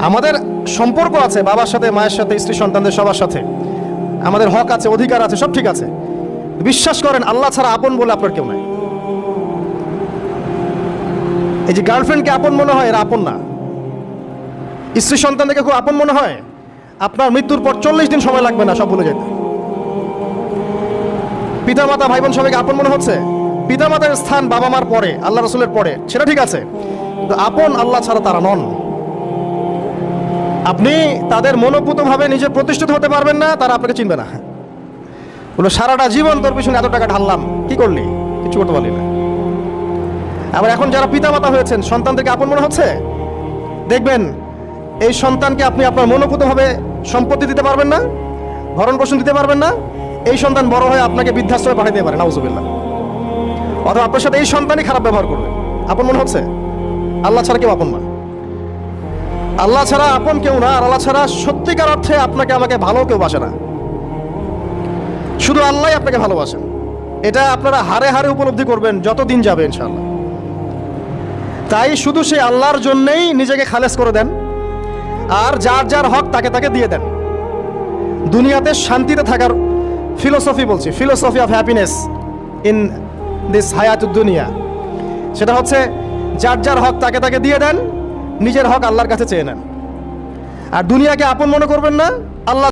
আমাদের সম্পর্ক আছে বাবার সাথে, মায়ের সাথে, স্ত্রী সন্তানদের সবার সাথে, আমাদের হক আছে, অধিকার আছে, সব ঠিক আছে। বিশ্বাস করেন আল্লাহ ছাড়া আপন বলে আপনার কেউ নাই। এই যে গার্লফ্রেন্ডকে আপন মনে হয়, এরা আপন না। স্ত্রী সন্তানদেরকে খুব আপন মনে হয়, আপনার মৃত্যুর পর 40 দিন সময় লাগবে না সব ভুলে যেতে। পিতা মাতা ভাই বোন সবাইকে আপন মনে হচ্ছে। পিতা মাতার স্থান বাবা মার পরে, আল্লাহ রসুলের পরে, সেটা ঠিক আছে, কিন্তু আপন আল্লাহ ছাড়া তারা নন। আপনি তাদের মনোপুতভাবে নিজে প্রতিষ্ঠিত হতে পারবেন না, তারা আপনাকে চিনবে না। বলো সারাটা জীবন তোর পিছনে এত টাকা ঢাললাম, কি করলি? কিছু করতে পারলি না। আবার এখন যারা পিতা মাতা হয়েছেন, সন্তানদেরকে আপন মনে হচ্ছে, দেখবেন এই সন্তানকে আপনি আপনার মনোপুতভাবে সম্পত্তি দিতে পারবেন না, ভরণ পোষণ দিতে পারবেন না, এই সন্তান বড় হয়ে আপনাকে বৃদ্ধাশ্রমে পাঠিয়ে দিতে পারে, নাউজুবিল্লাহ। অথবা আপনার সাথে এই সন্তানই খারাপ ব্যবহার করবে। আপন মনে হচ্ছে? আল্লাহ ছাড়া কেউ আপন না। আল্লাহ ছাড়া আপন কেউ না, আর আল্লাহ ছাড়া সত্যিকার অর্থে আপনাকে আমাকে ভালো কেউ বাসে না। শুধু আল্লাহই আপনাকে ভালোবাসেন। এটা আপনারা হারে হারে উপলব্ধি করবেন যত দিন যাবে ইনশাআল্লাহ। তাই শুধু সেই আল্লাহর জন্যেই নিজেকে খালেস করে দেন, আর যার যার হক তাকে তাকে দিয়ে দেন। দুনিয়াতে শান্তিতে থাকার ফিলোসফি বলছি, philosophy of happiness in this হায়াতুদ দুনিয়া, সেটা হচ্ছে যার যার হক তাকে তাকে দিয়ে দেন, নিজের হক আল্লাহর কাছে চেয়ে নেন। আর দুনিয়াকে আপন মনে করবেন না, আল্লাহ